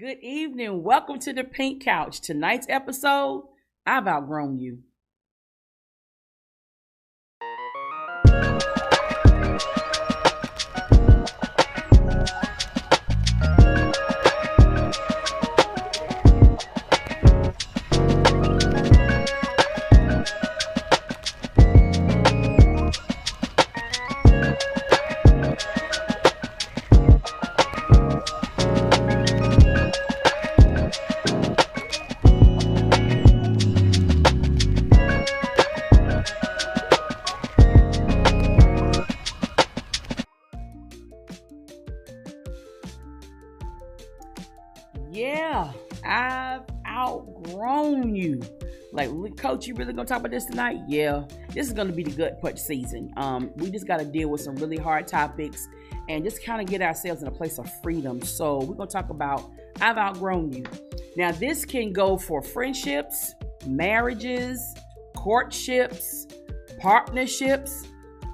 Good evening. Welcome to the Pink Couch. Tonight's episode, I've outgrown you. Yeah, I've outgrown you. Like, Coach, you really gonna talk about this tonight? Yeah, this is gonna be the gut punch season. We just gotta deal with some really hard topics and just kind of get ourselves in a place of freedom. So we're gonna talk about I've outgrown you. Now, this can go for friendships, marriages, courtships, partnerships,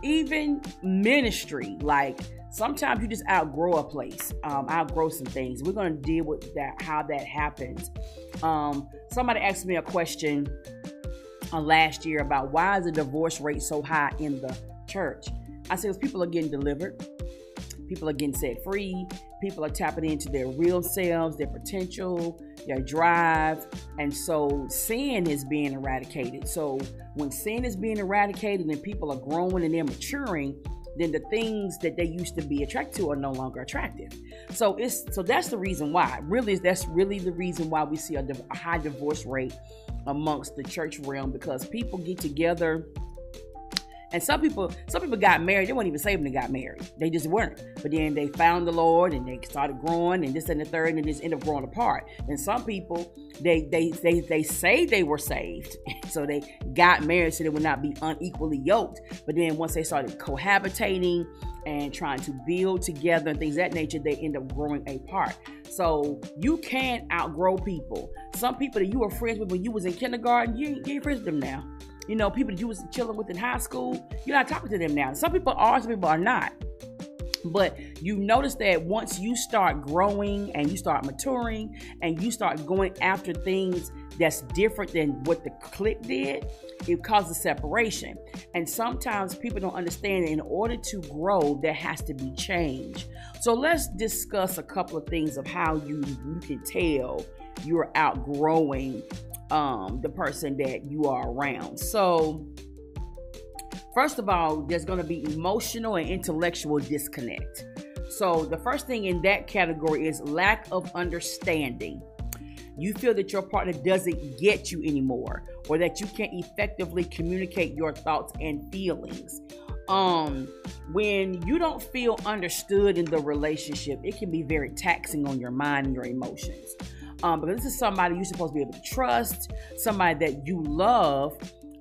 even ministry. Like sometimes you just outgrow a place, outgrow some things. We're going to deal with that, how that happens. Somebody asked me a question last year about why is the divorce rate so high in the church? I said, because people are getting delivered. People are getting set free. People are tapping into their real selves, their potential, their drive. And so sin is being eradicated. So when sin is being eradicated and people are growing and they're maturing, then the things that they used to be attracted to are no longer attractive. So that's the reason why. That's really the reason why we see a high divorce rate amongst the church realm, because people get together. And some people got married. They weren't even saved when they got married. They just weren't. But then they found the Lord and they started growing and this and the third, and just end up growing apart. And some people, they say they were saved. So they got married so they would not be unequally yoked. But then once they started cohabitating and trying to build together and things of that nature, they end up growing apart. So you can outgrow people. Some people that you were friends with when you was in kindergarten, you ain't friends with them now. You know, people that you was chilling with in high school, you're not talking to them now. Some people are, some people are not. But you notice that once you start growing and you start maturing and you start going after things that's different than what the clique did, it causes separation. And sometimes people don't understand that in order to grow, there has to be change. So let's discuss a couple of things of how you can tell you're outgrowing the person that you are around. So first of all, there's going to be emotional and intellectual disconnect. So the first thing in that category is lack of understanding. You feel that your partner doesn't get you anymore, or that you can't effectively communicate your thoughts and feelings. When you don't feel understood in the relationship, it can be very taxing on your mind and your emotions. Because this is somebody you're supposed to be able to trust, somebody that you love,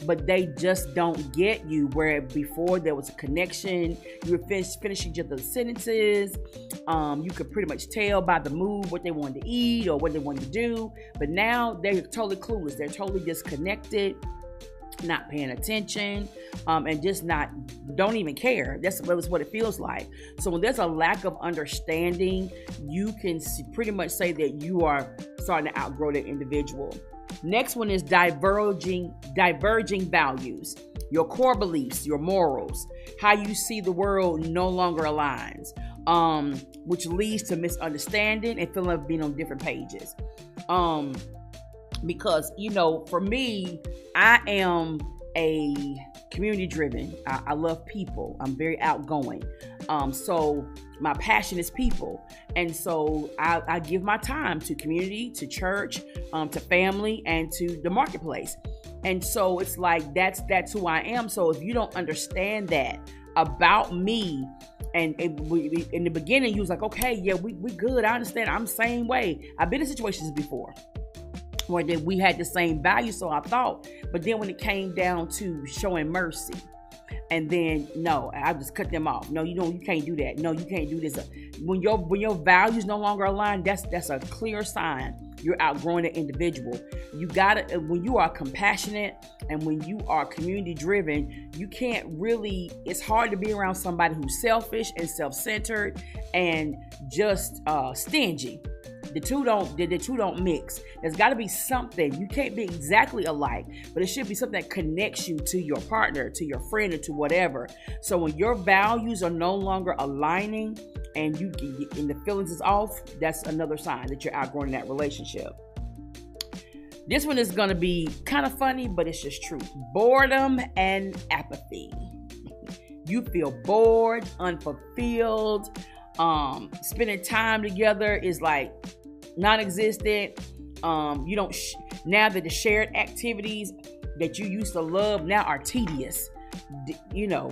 but they just don't get you. Where before there was a connection, you were finishing each other's sentences. You could pretty much tell by the mood what they wanted to eat or what they wanted to do. But now they're totally clueless. They're totally disconnected, not paying attention, and just don't even care. That's what it feels like. So when there's a lack of understanding, you can pretty much say that you are starting to outgrow that individual. Next one is diverging values. Your core beliefs, your morals, how you see the world no longer aligns, which leads to misunderstanding and feeling like being on different pages. Because, for me, I am a community driven. I love people. I'm very outgoing. So my passion is people. And so I give my time to community, to church, to family, and to the marketplace. And so it's like, that's who I am. So if you don't understand that about me, and in the beginning, you was like, okay, yeah, we good. I understand. I'm the same way. I've been in situations before where we had the same value, so I thought. But then when it came down to showing mercy, and then no, I just cut them off. No, you can't do that. No, you can't do this. When your values no longer align, that's a clear sign you're outgrowing an individual. You gotta, when you are compassionate and when you are community driven, you can't really, it's hard to be around somebody who's selfish and self-centered and just stingy. the two don't mix. There's got to be something. You can't be exactly alike, but it should be something that connects you to your partner, to your friend, or to whatever. So when your values are no longer aligning and the feelings is off, that's another sign that you're outgrowing that relationship. This one is going to be kind of funny, but it's just true. Boredom and apathy. You feel bored, unfulfilled. Spending time together is like non-existent. You don't now that the shared activities that you used to love now are tedious.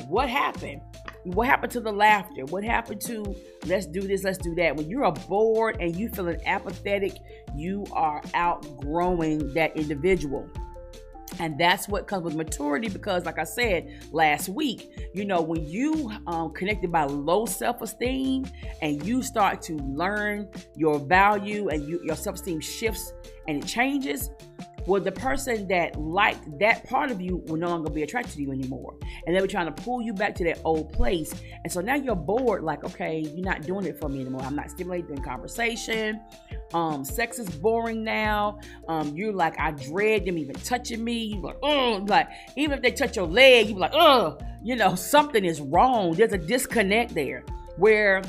What happened? What happened to the laughter? What happened to let's do this, let's do that? When you're bored and you feeling apathetic, you are outgrowing that individual. And that's what comes with maturity, because like I said last week, when you connected by low self-esteem and you start to learn your value and your self-esteem shifts and it changes, well, the person that liked that part of you will no longer be attracted to you anymore. And they'll be trying to pull you back to that old place. And so now you're bored, like, okay, you're not doing it for me anymore. I'm not stimulating conversation. Sex is boring now. You're like, I dread them even touching me. You're like, oh, like, even if they touch your leg, you're like, oh, something is wrong. There's a disconnect there where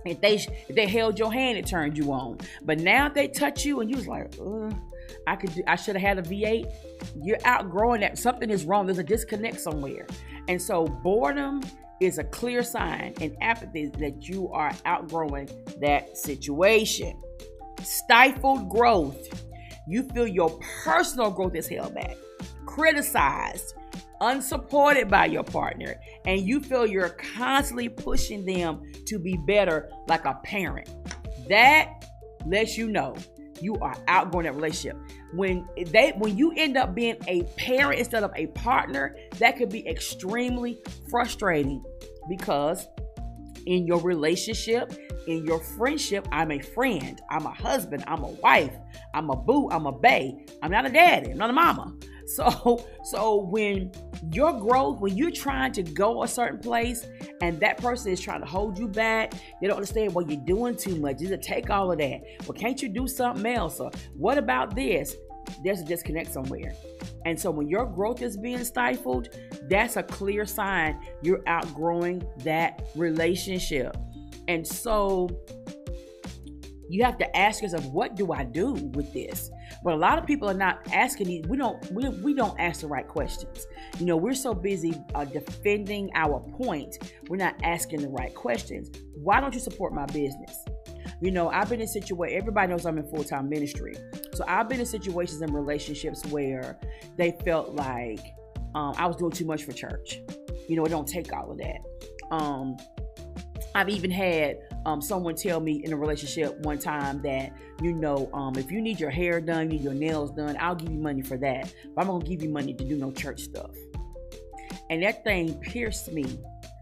if they held your hand, it turned you on. But now if they touch you and you was like, I should have had a V8. You're outgrowing that. Something is wrong. There's a disconnect somewhere. And so boredom is a clear sign, and apathy that you are outgrowing that situation. Stifled growth. You feel your personal growth is held back, criticized, unsupported by your partner, and you feel you're constantly pushing them to be better like a parent. That lets you know you are outgrowing that relationship. When you end up being a parent instead of a partner, that could be extremely frustrating, because in your relationship, in your friendship, I'm a friend, I'm a husband, I'm a wife, I'm a boo, I'm a bae. I'm not a daddy, I'm not a mama. So when your growth, when you're trying to go a certain place and that person is trying to hold you back, they don't understand, well, you're doing too much. You just take all of that. Well, can't you do something else? Or what about this? There's a disconnect somewhere. And so when your growth is being stifled, that's a clear sign you're outgrowing that relationship. And so you have to ask yourself, what do I do with this? But a lot of people are not asking these. We don't ask the right questions. We're so busy defending our point. We're not asking the right questions. Why don't you support my business? I've been in situations, everybody knows I'm in full-time ministry. So I've been in situations and relationships where they felt like I was doing too much for church. It don't take all of that. I've even had someone tell me in a relationship one time that, if you need your hair done, you need your nails done, I'll give you money for that. But I'm going to give you money to do no church stuff. And that thing pierced me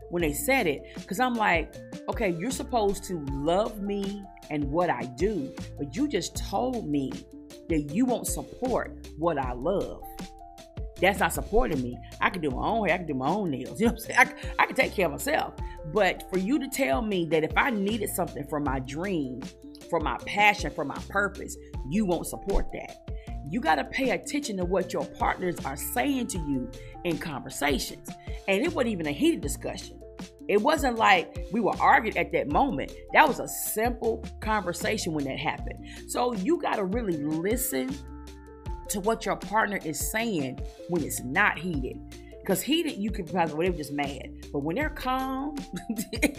when they said it, because I'm like, okay, you're supposed to love me and what I do, but you just told me that you won't support what I love. That's not supporting me. I can do my own hair, I can do my own nails. You know what I'm saying? I can take care of myself. But for you to tell me that if I needed something for my dream, for my passion, for my purpose, you won't support that. You got to pay attention to what your partners are saying to you in conversations. And it wasn't even a heated discussion. It wasn't like we were arguing at that moment. That was a simple conversation when that happened. So you got to really listen to what your partner is saying when it's not heated. Because heated, you can probably, well, they were just mad. But when they're calm,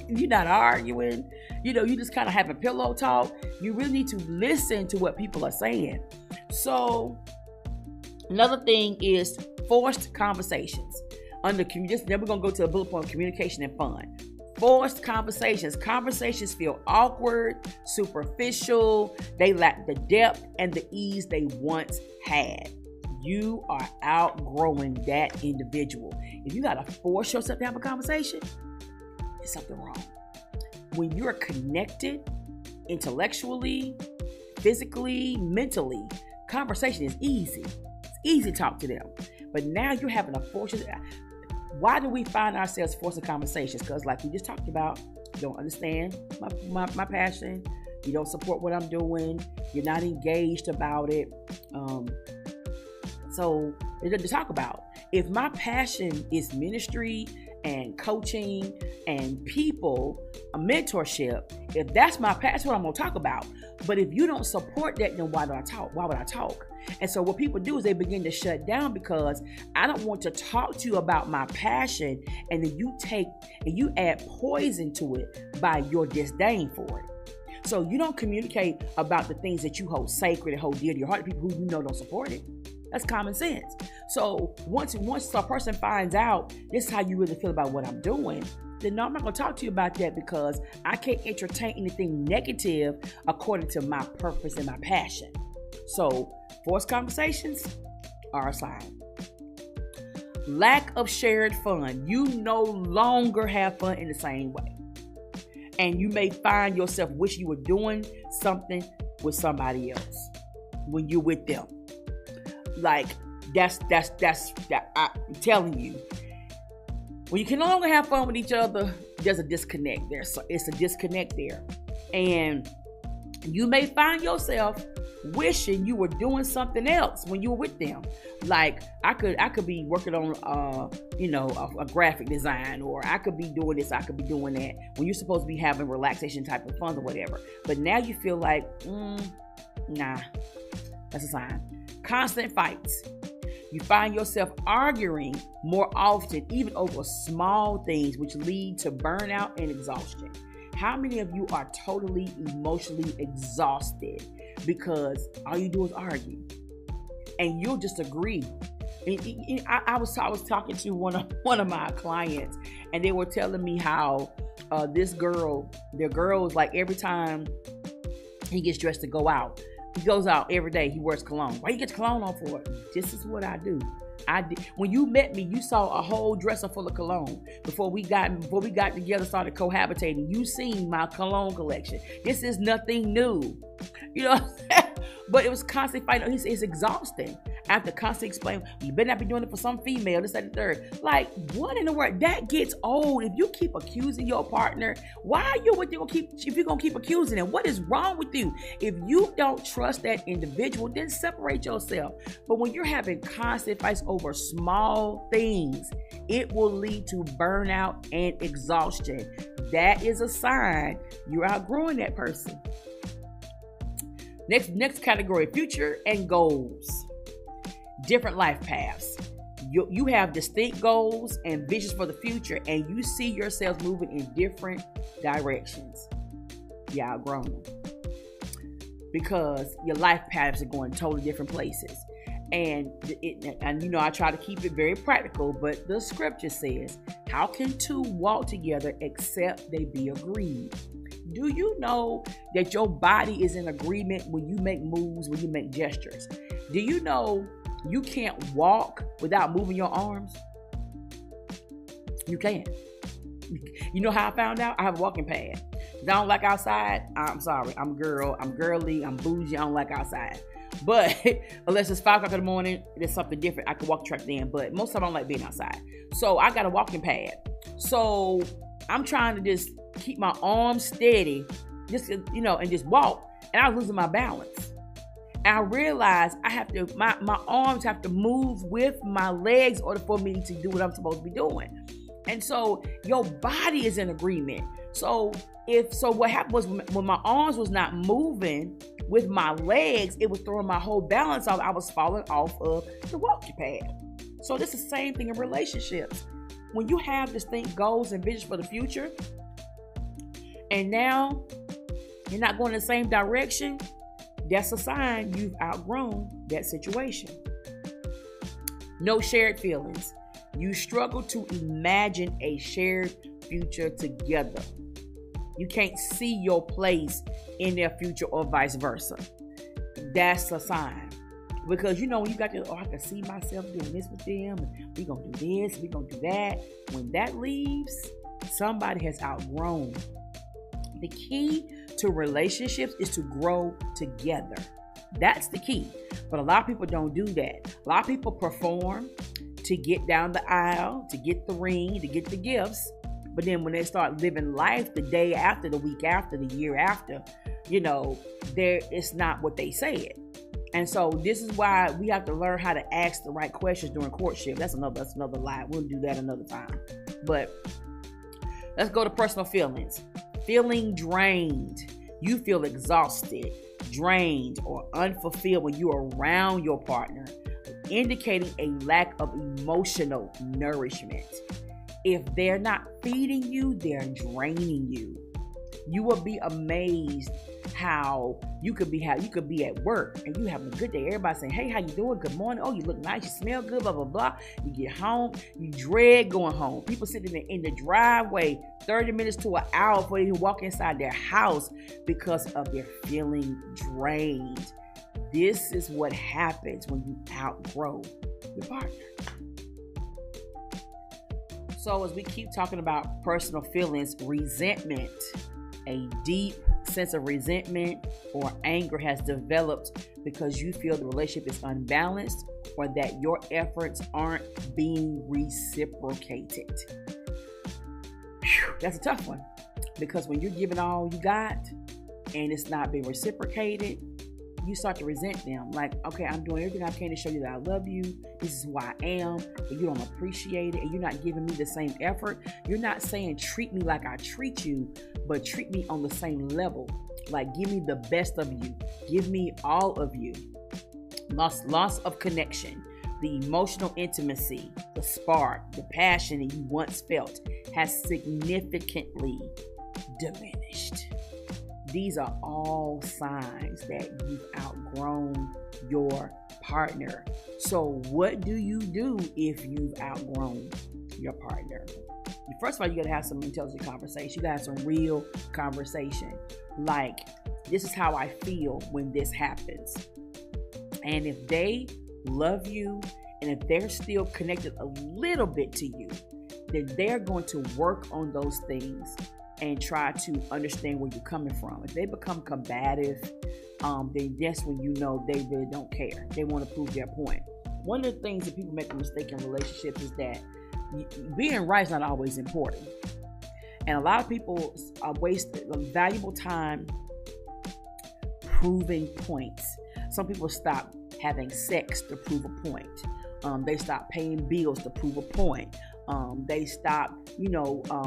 you're not arguing, you just kind of having pillow talk. You really need to listen to what people are saying. So another thing is forced conversations. Then we're going to go to a bullet point of communication and fun. Forced conversations. Conversations feel awkward, superficial. They lack the depth and the ease they once had. You are outgrowing that individual. If you got to force yourself to have a conversation, there's something wrong. When you're connected intellectually, physically, mentally, conversation is easy. It's easy to talk to them. But now you're having to force yourself. Why do we find ourselves forcing conversations? Because like we just talked about, don't understand my passion. You don't support what I'm doing. You're not engaged about it. So there's to talk about. If my passion is ministry and coaching and people, a mentorship, if that's my passion, that's what I'm going to talk about. But if you don't support that, then why do I talk? Why would I talk? And so what people do is they begin to shut down, because I don't want to talk to you about my passion, and then you take and you add poison to it by your disdain for it. So you don't communicate about the things that you hold sacred and hold dear to your heart to people who you know don't support it. That's common sense. So once a person finds out this is how you really feel about what I'm doing, then no, I'm not going to talk to you about that, because I can't entertain anything negative according to my purpose and my passion. So forced conversations are a sign. Lack of shared fun. You no longer have fun in the same way. And you may find yourself wishing you were doing something with somebody else when you're with them. Like, that's I'm telling you. When you can no longer have fun with each other, there's a disconnect there. So it's a disconnect there. And you may find yourself wishing you were doing something else when you were with them. Like, I could be working on a graphic design, or I could be doing this, I could be doing that, when you're supposed to be having relaxation type of fun or whatever. But now you feel like, nah, that's a sign. Constant fights. You find yourself arguing more often, even over small things, which lead to burnout and exhaustion. How many of you are totally emotionally exhausted because all you do is argue, and you'll just agree? I was talking to one of my clients, and they were telling me how their girl is like, every time he gets dressed to go out, he goes out every day. He wears cologne. Why you get cologne on for? This is what I do. When you met me, you saw a whole dresser full of cologne. Before we got together, started cohabitating, you seen my cologne collection. This is nothing new. You know what I'm saying? But it was constantly fighting. It's exhausting. I have to constantly explain, you better not be doing it for some female, this, that, and third. Like, what in the world? That gets old. If you keep accusing your partner, why are you if you're gonna keep accusing them? What is wrong with you? If you don't trust that individual, then separate yourself. But when you're having constant fights over small things, it will lead to burnout and exhaustion. That is a sign you're outgrowing that person. Next category, future and goals. Different life paths. You have distinct goals and visions for the future, and you see yourselves moving in different directions. You're outgrown them, because your life paths are going totally different places. And I try to keep it very practical, but the scripture says, how can two walk together except they be agreed? Do you know that your body is in agreement when you make moves, when you make gestures? Do you know you can't walk without moving your arms? You can't. You know how I found out? I have a walking pad. I don't like outside. I'm sorry. I'm girly. I'm bougie. I don't like outside. But unless it's 5 o'clock in the morning, there's something different. I can walk the track then. But most of the time I don't like being outside. So I got a walking pad. So I'm trying to just keep my arms steady, and just walk. And I was losing my balance. And I realized my arms have to move with my legs in order for me to do what I'm supposed to be doing. And so your body is in agreement. So what happened was, when my arms was not moving with my legs, it was throwing my whole balance off. I was falling off of the walking pad. So this is the same thing in relationships. When you have distinct goals and visions for the future, and now you're not going in the same direction, that's a sign you've outgrown that situation. No shared feelings. You struggle to imagine a shared future together. You can't see your place in their future, or vice versa. That's a sign. Because when you got I can see myself doing this with them, and we're going to do this, we're going to do that. When that leaves, somebody has outgrown. The key to relationships is to grow together. That's the key. But a lot of people don't do that. A lot of people perform to get down the aisle, to get the ring, to get the gifts. But then when they start living life the day after, the week after, the year after, it's not what they said. And so this is why we have to learn how to ask the right questions during courtship. That's another lie. We'll do that another time. But let's go to personal feelings. Feeling drained. You feel exhausted, drained, or unfulfilled when you're around your partner, indicating a lack of emotional nourishment. If they're not feeding you, they're draining you. You will be amazed how you could be at work and you having a good day. Everybody saying, "Hey, how you doing? Good morning. Oh, you look nice. You smell good. Blah blah blah." You get home, you dread going home. People sitting in the driveway 30 minutes to an hour before they even walk inside their house because of their feeling drained. This is what happens when you outgrow your partner. So as we keep talking about personal feelings, resentment, a deep sense of resentment or anger has developed because you feel the relationship is unbalanced or that your efforts aren't being reciprocated. Whew, that's a tough one, because when you're giving all you got and it's not being reciprocated, you start to resent them. Like, okay, I'm doing everything I can to show you that I love you. This is who I am, but you don't appreciate it and you're not giving me the same effort. You're not saying treat me like I treat you, but treat me on the same level. Like, give me the best of you. Give me all of you. Loss of connection. The emotional intimacy, the spark, the passion that you once felt has significantly diminished. These are all signs that you've outgrown your partner. So what do you do if you've outgrown your partner? First of all, you got to have some intelligent conversation. You got to have some real conversation. Like, this is how I feel when this happens. And if they love you and if they're still connected a little bit to you, then they're going to work on those things and try to understand where you're coming from. If they become combative, then that's when you know they really don't care. They want to prove their point. One of the things that people make a mistake in relationships is that being right is not always important. And a lot of people waste valuable time proving points. Some people stop having sex to prove a point. They stop paying bills to prove a point. They stop,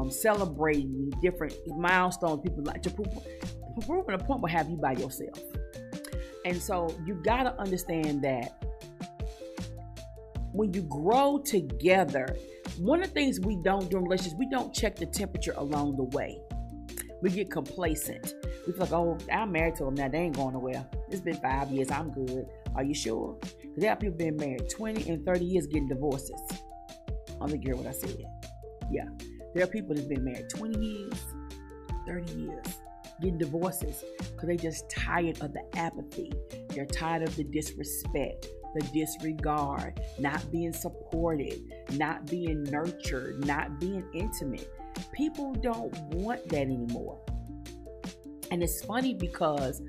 celebrating different milestones. People like to proving a point will have you by yourself. And so you got to understand that when you grow together, one of the things we don't do in relationships, we don't check the temperature along the way. We get complacent. We feel like, oh, I'm married to them now. They ain't going nowhere. It's been 5 years. I'm good. Are you sure? Because there are people been married 20 and 30 years getting divorces. I think you hear what I said. Yeah. There are people that's been married 20 years, 30 years, getting divorces because they just tired of the apathy. They're tired of the disrespect, the disregard, not being supported, not being nurtured, not being intimate. People don't want that anymore. And it's funny because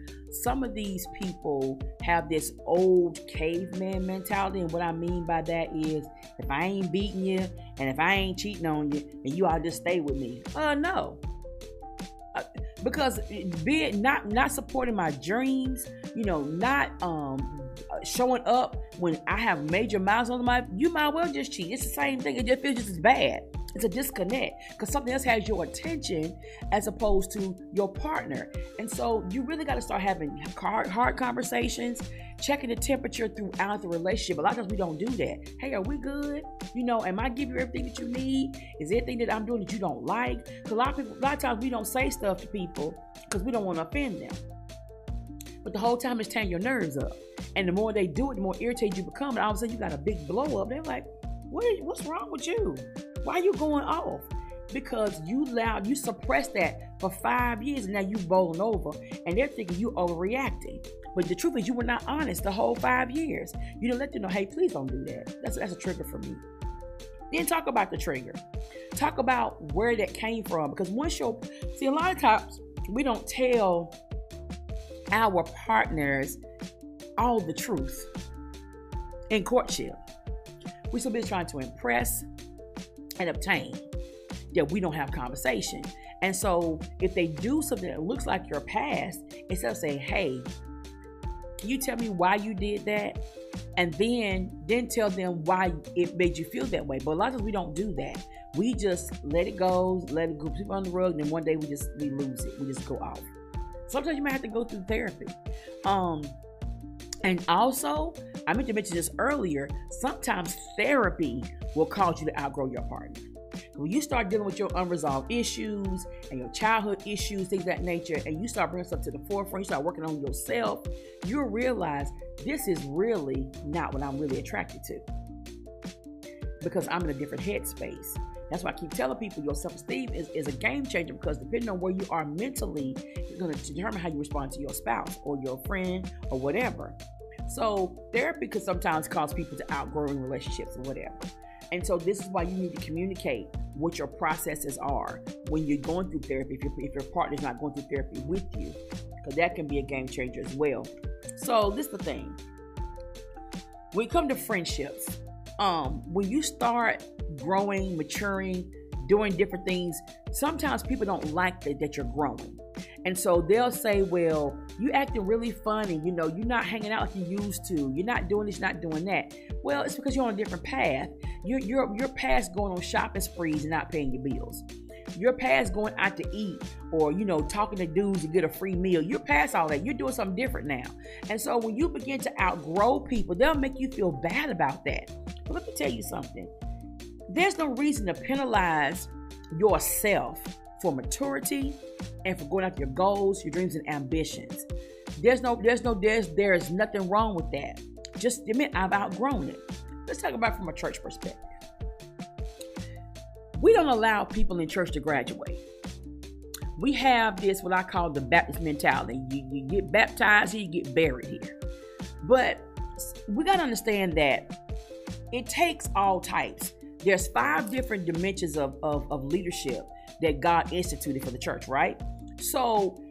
some of these people have this old caveman mentality. And what I mean by that is, if I ain't beating you and if I ain't cheating on you, then you ought to just stay with me. No. Because being not supporting my dreams, not showing up when I have major milestones in my life, you might well just cheat. It's the same thing. It just feels just as bad. It's a disconnect because something else has your attention as opposed to your partner. And so you really got to start having hard conversations, checking the temperature throughout the relationship. A lot of times we don't do that. Hey, are we good? Am I giving you everything that you need? Is there anything that I'm doing that you don't like? Because a lot of times we don't say stuff to people because we don't want to offend them. But the whole time it's tearing your nerves up. And the more they do it, the more irritated you become. And all of a sudden you got a big blow up. They're like, what's wrong with you? Why are you going off? Because you suppressed that for 5 years and now you bowling over and they're thinking you overreacting. But the truth is you were not honest the whole 5 years. You didn't let them know, hey, please don't do that. That's a trigger for me. Then talk about the trigger. Talk about where that came from. Because a lot of times we don't tell our partners all the truth in courtship. We're so busy trying to impress and obtain that we don't have conversation. And so if they do something that looks like your past instead of saying, hey, can you tell me why you did that? And then tell them why it made you feel that way. But a lot of times we don't do that. We just let it go people on the rug, and then one day we lose it. We just go off. Sometimes you might have to go through therapy. And also, I meant to mention this earlier, sometimes therapy will cause you to outgrow your partner. When you start dealing with your unresolved issues and your childhood issues, things of that nature, and you start bringing stuff to the forefront, you start working on yourself, you'll realize this is really not what I'm really attracted to, because I'm in a different headspace. That's why I keep telling people your self-esteem is a game changer, because depending on where you are mentally, it's going to determine how you respond to your spouse or your friend or whatever. So therapy could sometimes cause people to outgrow in relationships or whatever. And so this is why you need to communicate what your processes are when you're going through therapy, if your partner's not going through therapy with you, because that can be a game changer as well. So this is the thing. When you come to friendships, when you start growing, maturing, doing different things, sometimes people don't like that you're growing. And so they'll say, well, you acting really funny. You know, you're not hanging out like you used to. You're not doing this, you're not doing that. Well, it's because you're on a different path. You're past going on shopping sprees and not paying your bills. You're past going out to eat or, talking to dudes to get a free meal. You're past all that. You're doing something different now. And so when you begin to outgrow people, they'll make you feel bad about that. But let me tell you something. There's no reason to penalize yourself for maturity and for going after your goals, your dreams, and ambitions. There's nothing wrong with that. Just admit I've outgrown it. Let's talk about it from a church perspective. We don't allow people in church to graduate. We have this, what I call the Baptist mentality. You get baptized here, you get buried here. But we got to understand that it takes all types. There's 5 different dimensions of leadership that God instituted for the church, right? So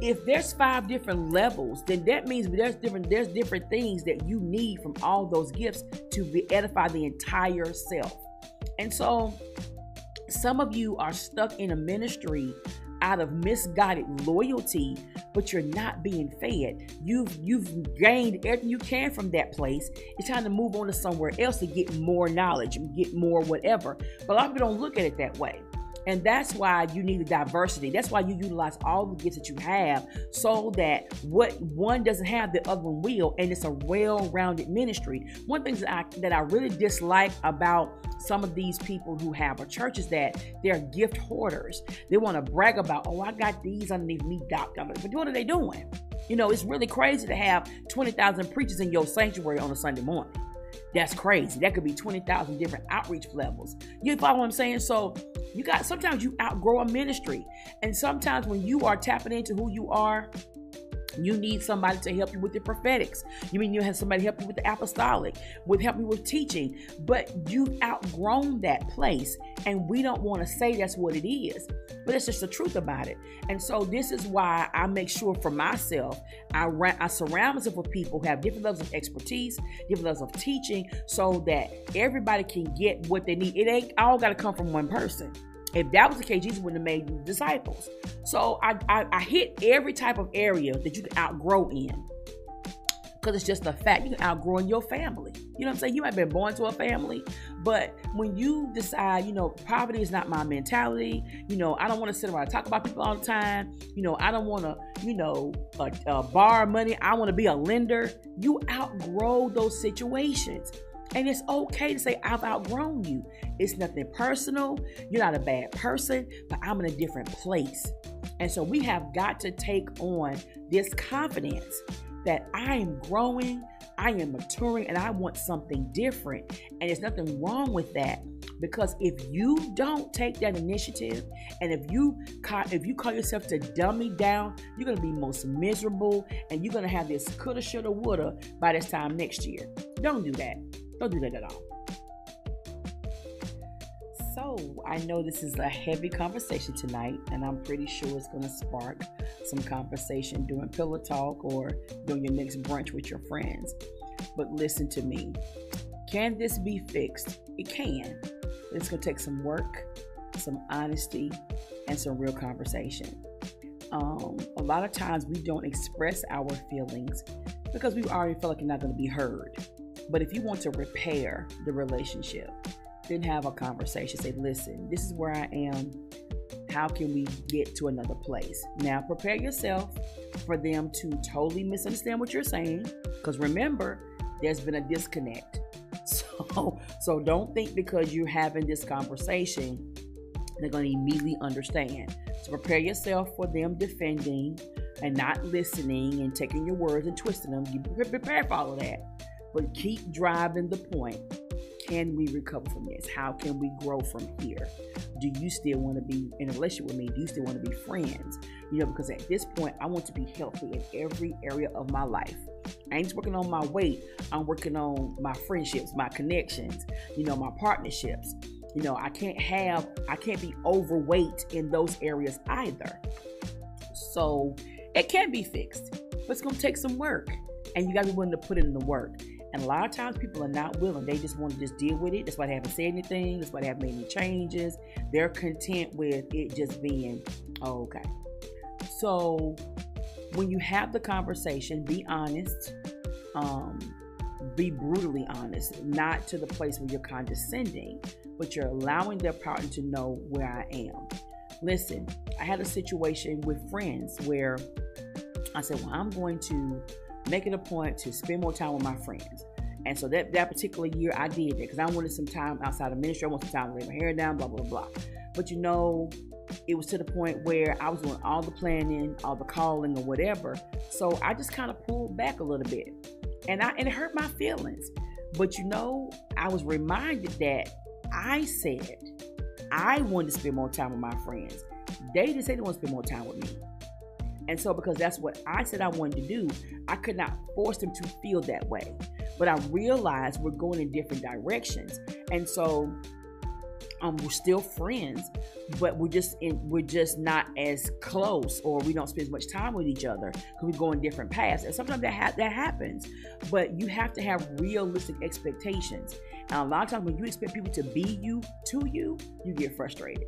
if there's 5 different levels, then that means there's different things that you need from all those gifts to edify the entire self. And so some of you are stuck in a ministry out of misguided loyalty, but you're not being fed. You've gained everything you can from that place. It's time to move on to somewhere else to get more knowledge, get more whatever. But a lot of people don't look at it that way. And that's why you need a diversity. That's why you utilize all the gifts that you have, so that what one doesn't have, the other one will, and it's a well-rounded ministry. One thing that I really dislike about some of these people who have a church is that they're gift hoarders. They want to brag about, oh, I got these underneath me, doctor. But what are they doing? It's really crazy to have 20,000 preachers in your sanctuary on a Sunday morning. That's crazy. That could be 20,000 different outreach levels. You follow what I'm saying? So sometimes you outgrow a ministry. And sometimes when you are tapping into who you are, you need somebody to help you with the prophetics. You have somebody help you with the apostolic, help you with teaching, but you've outgrown that place. And we don't want to say that's what it is, but it's just the truth about it. And so this is why I make sure for myself, I surround myself with people who have different levels of expertise, different levels of teaching, so that everybody can get what they need. It ain't all got to come from one person. If that was the case, Jesus wouldn't have made disciples. So I hit every type of area that you can outgrow in, because it's just a fact. You can outgrow in your family. You know what I'm saying? You might have been born to a family, but when you decide, poverty is not my mentality. I don't want to sit around and talk about people all the time. I don't want to, borrow money. I want to be a lender. You outgrow those situations. And it's okay to say, I've outgrown you. It's nothing personal. You're not a bad person, but I'm in a different place. And so we have got to take on this confidence that I am growing, I am maturing, and I want something different. And there's nothing wrong with that, because if you don't take that initiative, and if you call yourself to dummy down, you're going to be most miserable, and you're going to have this coulda, shoulda, woulda by this time next year. Don't do that. Don't do that at all. So I know this is a heavy conversation tonight, and I'm pretty sure it's going to spark some conversation during pillow talk or during your next brunch with your friends. But listen to me. Can this be fixed? It can. It's going to take some work, some honesty, and some real conversation. A lot of times we don't express our feelings because we already feel like you're not going to be heard. But if you want to repair the relationship, then have a conversation. Say, listen, this is where I am. How can we get to another place? Now, prepare yourself for them to totally misunderstand what you're saying. Because remember, there's been a disconnect. So don't think because you're having this conversation, they're going to immediately understand. So prepare yourself for them defending and not listening and taking your words and twisting them. You prepare for all of that. But keep driving the point. Can we recover from this? How can we grow from here? Do you still want to be in a relationship with me? Do you still want to be friends? Because at this point, I want to be healthy in every area of my life. I ain't just working on my weight. I'm working on my friendships, my connections, my partnerships. I can't be overweight in those areas either. So it can be fixed, but it's going to take some work, and you got to be willing to put in the work. And a lot of times people are not willing. They just want to just deal with it. That's why they haven't said anything. That's why they haven't made any changes. They're content with it just being, okay. So when you have the conversation, be honest. Be brutally honest. Not to the place where you're condescending, but you're allowing their partner to know where I am. Listen, I had a situation with friends where I said, well, I'm going to make it a point to spend more time with my friends. And so that particular year I did that because I wanted some time outside of ministry. I wanted some time to lay my hair down, blah, blah, blah. But it was to the point where I was doing all the planning, all the calling or whatever. So I just kind of pulled back a little bit. And it hurt my feelings. But I was reminded that I said I wanted to spend more time with my friends. They didn't say they want to spend more time with me. And so because that's what I said I wanted to do, I could not force them to feel that way. But I realized we're going in different directions. And so we're still friends, but we're just not as close, or we don't spend as much time with each other because we go in different paths. And sometimes that happens. But you have to have realistic expectations. And a lot of times when you expect people to be you to you, you get frustrated.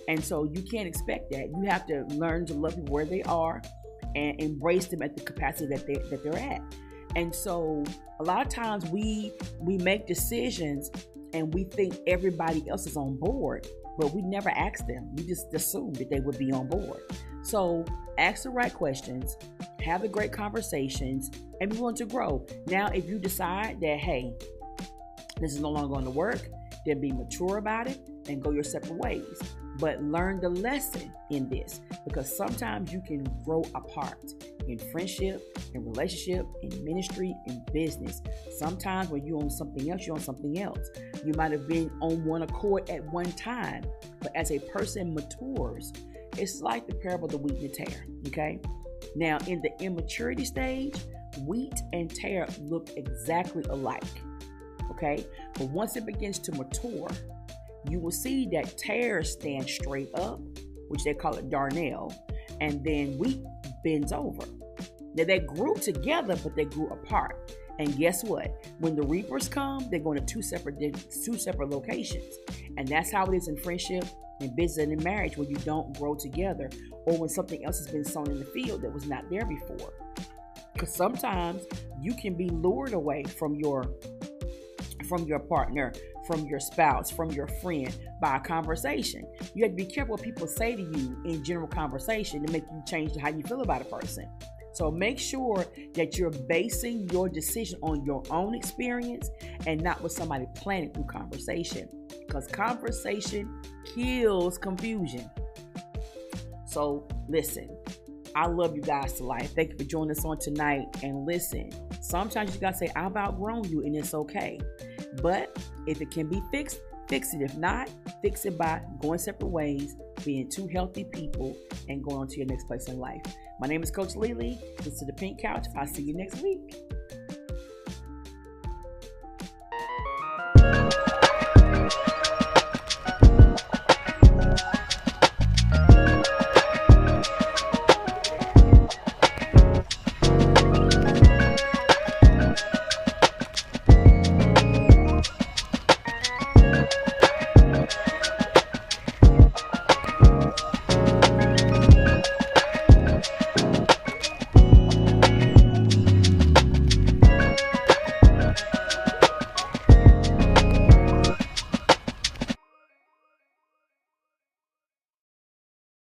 And so you can't expect that. You have to learn to love people where they are and embrace them at the capacity that they're at. And so a lot of times we make decisions and we think everybody else is on board, but we never ask them. We just assume that they would be on board. So ask the right questions, have the great conversations, and be willing to grow. Now, if you decide that, hey, this is no longer going to work, then be mature about it and go your separate ways. But learn the lesson in this, because sometimes you can grow apart in friendship, in relationship, in ministry, in business. Sometimes when you're on something else, you're on something else. You might have been on one accord at one time, but as a person matures, it's like the parable of the wheat and the tare, okay? Now, in the immaturity stage, wheat and tare look exactly alike, okay? But once it begins to mature, you will see that tares stand straight up, which they call it darnel, and then wheat bends over. Now they grew together, but they grew apart. And guess what? When the reapers come, they're going to two separate locations. And that's how it is in friendship, in business, and in marriage, where you don't grow together, or when something else has been sown in the field that was not there before. Because sometimes you can be lured away from your partner, from your spouse, from your friend by a conversation. You have to be careful what people say to you in general conversation to make you change how you feel about a person. So make sure that you're basing your decision on your own experience and not what somebody planted through conversation, because conversation kills confusion. So listen, I love you guys to life. Thank you for joining us on tonight. And listen, sometimes you gotta say, I've outgrown you, and it's okay. But if it can be fixed, fix it. If not, fix it by going separate ways, being two healthy people, and going on to your next place in life. My name is Coach Lele. This is the Pink Couch. I'll see you next week.